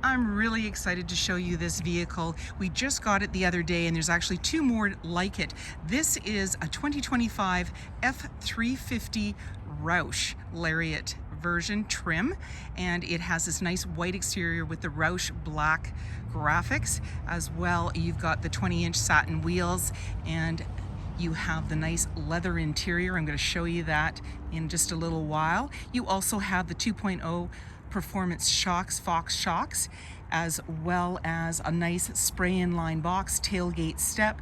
I'm really excited to show you this vehicle. We just got it the other day and there's actually two more like it. This is a 2025 F-350 Roush Lariat version trim, and it has this nice white exterior with the Roush black graphics. As well, you've got the 20-inch satin wheels and you have the nice leather interior. I'm going to show you that in just a little while. You also have the 2.0 performance shocks, Fox shocks, as well as a nice spray inline box, tailgate step,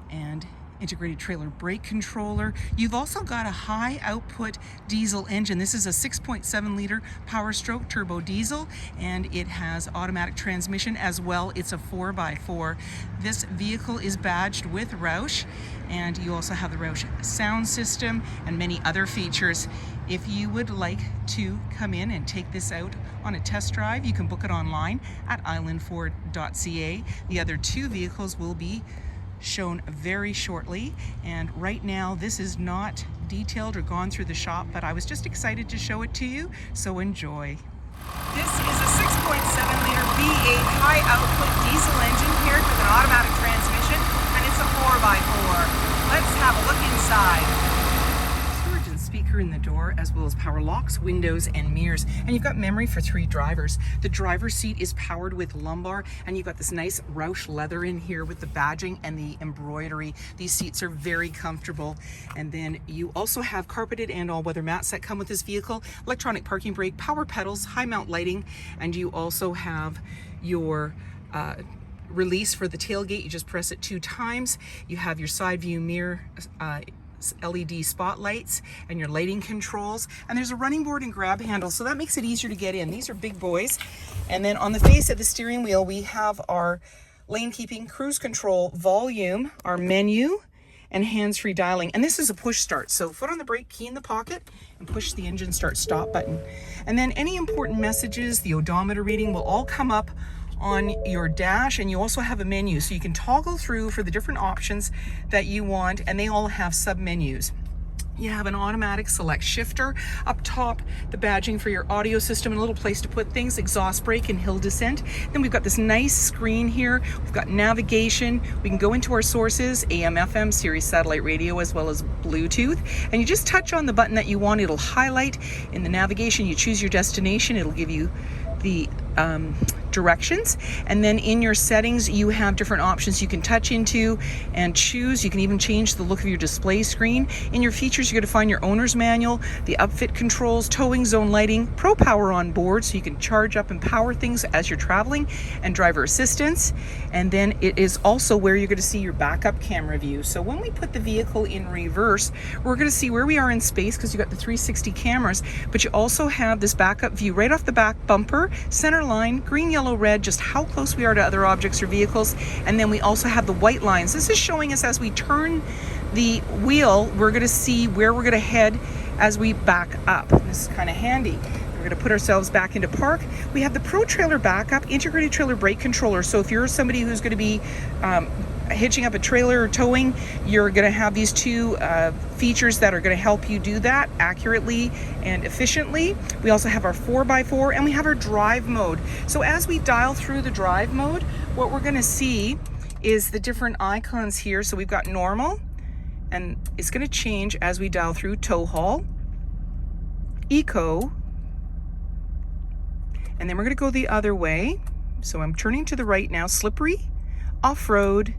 and integrated trailer brake controller. You've also got a high output diesel engine. This is a 6.7 liter Power Stroke turbo diesel, and it has automatic transmission as well. It's a 4x4. This vehicle is badged with Roush, and you also have the Roush sound system and many other features. If you would like to come in and take this out on a test drive, you can book it online at islandford.ca. The other two vehicles will be shown very shortly, and right now this is not detailed or gone through the shop, but I was just excited to show it to you, so enjoy. This is a 6.7 liter V8 high output diesel engine paired with an automatic transmission, and it's a 4x4. Let's have a look inside. Storage and speaker in the door, as well as power locks, windows, and mirrors. And you've got memory for 3 drivers. The driver's seat is powered with lumbar, and you've got this nice Roush leather in here with the badging and the embroidery. These seats are very comfortable. And then you also have carpeted and all-weather mats that come with this vehicle, electronic parking brake, power pedals, high mount lighting, and you also have your release for the tailgate. You just press it 2 times. You have your side view mirror, LED spotlights, and your lighting controls, and there's a running board and grab handle, so that makes it easier to get in. These are big boys. And then on the face of the steering wheel, we have our lane keeping, cruise control, volume, our menu, and hands-free dialing. And this is a push start, so foot on the brake, key in the pocket, and push the engine start stop button. And then any important messages, the odometer reading, will all come up on your dash, and you also have a menu, so you can toggle through for the different options that you want, and they all have sub menus. You have an automatic select shifter up top, the badging for your audio system, and a little place to put things, exhaust brake and hill descent. Then we've got this nice screen here. We've got navigation. We can go into our sources, AM, FM, Sirius satellite radio, as well as Bluetooth. And you just touch on the button that you want. It'll highlight in the navigation. You choose your destination. It'll give you the directions, and then in your settings you have different options you can touch into and choose. You can even change the look of your display screen. In your features, you're going to find your owner's manual, the upfit controls, towing zone lighting, pro power on board, so you can charge up and power things as you're traveling, and driver assistance. And then it is also where you're going to see your backup camera view. So when we put the vehicle in reverse, we're going to see where we are in space, because you got the 360 cameras, but you also have this backup view right off the back bumper, center line, green, yellow, red, just how close we are to other objects or vehicles. And then we also have the white lines. This is showing us as we turn the wheel, we're going to see where we're going to head as we back up. This is kind of handy. We're going to put ourselves back into park. We have the Pro Trailer Backup, integrated trailer brake controller. So if you're somebody who's going to be hitching up a trailer or towing, you're going to have these two features that are going to help you do that accurately and efficiently. We also have our 4x4, and we have our drive mode. So as we dial through the drive mode, what we're going to see is the different icons here. So we've got normal, and it's going to change as we dial through tow haul, eco, and then we're going to go the other way. So I'm turning to the right now, slippery, off-road,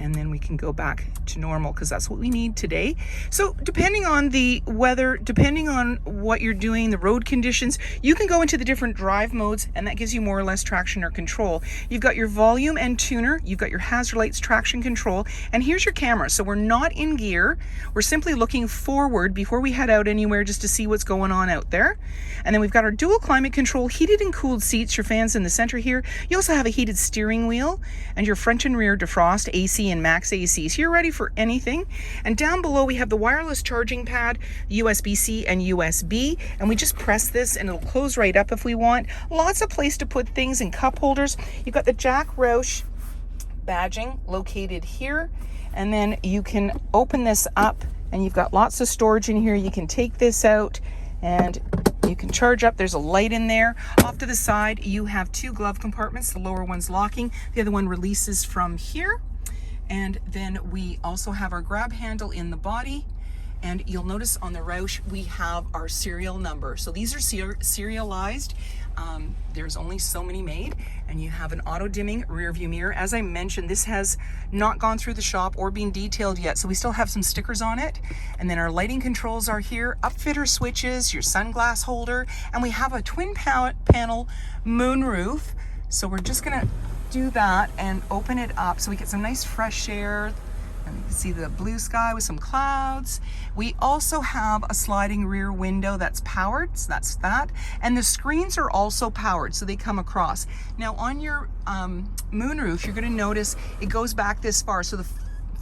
and then we can go back to normal, because that's what we need today. So depending on the weather, depending on what you're doing, the road conditions, you can go into the different drive modes, and that gives you more or less traction or control. You've got your volume and tuner, you've got your hazard lights, traction control, and here's your camera. So we're not in gear, we're simply looking forward before we head out anywhere, just to see what's going on out there. And then we've got our dual climate control, heated and cooled seats, your fans in the center here. You also have a heated steering wheel, and your front and rear defrost, AC and max AC. So you're ready for anything. And down below we have the wireless charging pad, USB-C and USB, and we just press this and it'll close right up if we want. Lots of place to put things and cup holders. You've got the Jack Roush badging located here, and then you can open this up and you've got lots of storage in here. You can take this out and You can charge up. There's a light in there. Off to the side, you have 2 glove compartments. The lower one's locking. The other one releases from here. And then we also have our grab handle in the body. And you'll notice on the Roush, we have our serial number. So these are serialized. There's only so many made, and you have an auto dimming rear view mirror. As I mentioned, this has not gone through the shop or been detailed yet, so we still have some stickers on it. And then our lighting controls are here, upfitter switches, your sunglass holder, and we have a twin panel moonroof. So we're just gonna do that and open it up so we get some nice fresh air. And you can see the blue sky with some clouds. We also have a sliding rear window that's powered, so that's that. And the screens are also powered, so they come across. Now on your moonroof, you're gonna notice it goes back this far. So the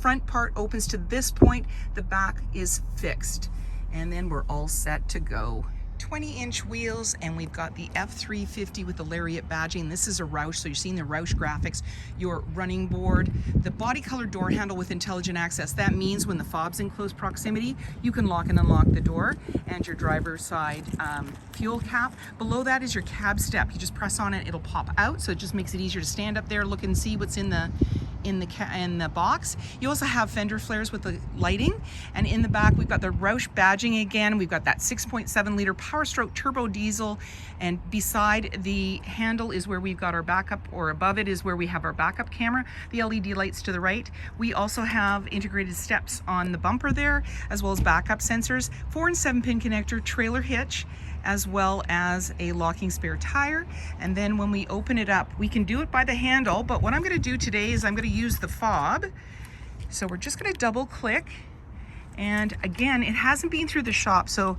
front part opens to this point, the back is fixed. And then we're all set to go. 20-inch wheels, and we've got the F-350 with the Lariat badging. This is a Roush, so you're seeing the Roush graphics. Your running board, the body color door handle with intelligent access. That means when the fob's in close proximity, you can lock and unlock the door, and your driver's side fuel cap. Below that is your cab step. You just press on it, it'll pop out, so it just makes it easier to stand up there, look and see what's in the box. You also have fender flares with the lighting, and in the back we've got the Roush badging again. We've got that 6.7 liter Power Stroke turbo diesel, and beside the handle is where we've got our backup, or above it is where we have our backup camera, the LED lights to the right. We also have integrated steps on the bumper there, as well as backup sensors, 4 and 7 pin connector, trailer hitch, as well as a locking spare tire. And then when we open it up, we can do it by the handle, but what I'm gonna do today is I'm gonna use the fob. So we're just gonna double click. And again, it hasn't been through the shop, so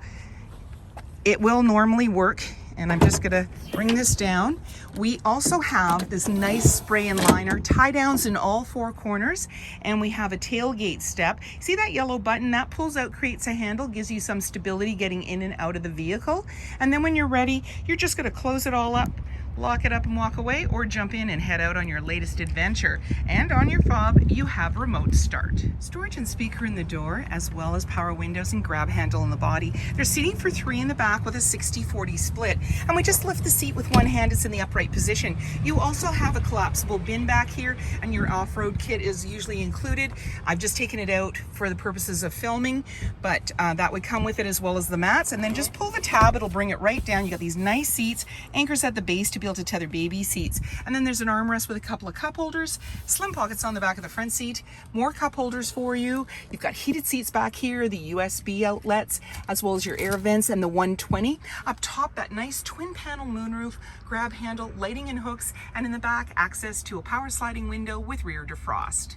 it will normally work. And I'm just gonna bring this down. We also have this nice spray and liner, tie downs in all 4 corners, and we have a tailgate step. See that yellow button? That pulls out, creates a handle, gives you some stability getting in and out of the vehicle. And then when you're ready, you're just gonna close it all up, lock it up and walk away, or jump in and head out on your latest adventure. And on your fob, you have remote start. Storage and speaker in the door, as well as power windows and grab handle in the body. There's seating for 3 in the back with a 60-40 split. And we just lift the seat with one hand, it's in the upright position. You also have a collapsible bin back here, and your off-road kit is usually included. I've just taken it out for the purposes of filming, but that would come with it, as well as the mats. And then just pull the tab, it'll bring it right down. You got these nice seats, anchors at the base to be able to tether baby seats. And then there's an armrest with a couple of cup holders, slim pockets on the back of the front seat, more cup holders for you. You've got heated seats back here, the USB outlets, as well as your air vents and the 120. Up top, that nice twin panel moonroof, grab handle, lighting and hooks, and in the back, access to a power sliding window with rear defrost.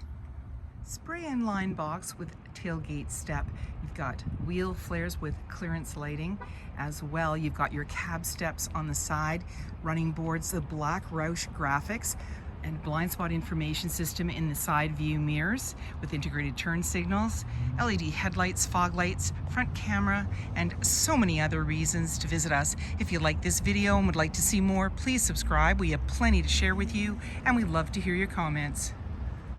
Spray and line box with tailgate step. You've got wheel flares with clearance lighting as well. You've got your cab steps on the side, running boards, the black Roush graphics, and blind spot information system in the side view mirrors with integrated turn signals, LED headlights, fog lights, front camera, and so many other reasons to visit us. If you like this video and would like to see more, please subscribe. We have plenty to share with you, and we'd love to hear your comments.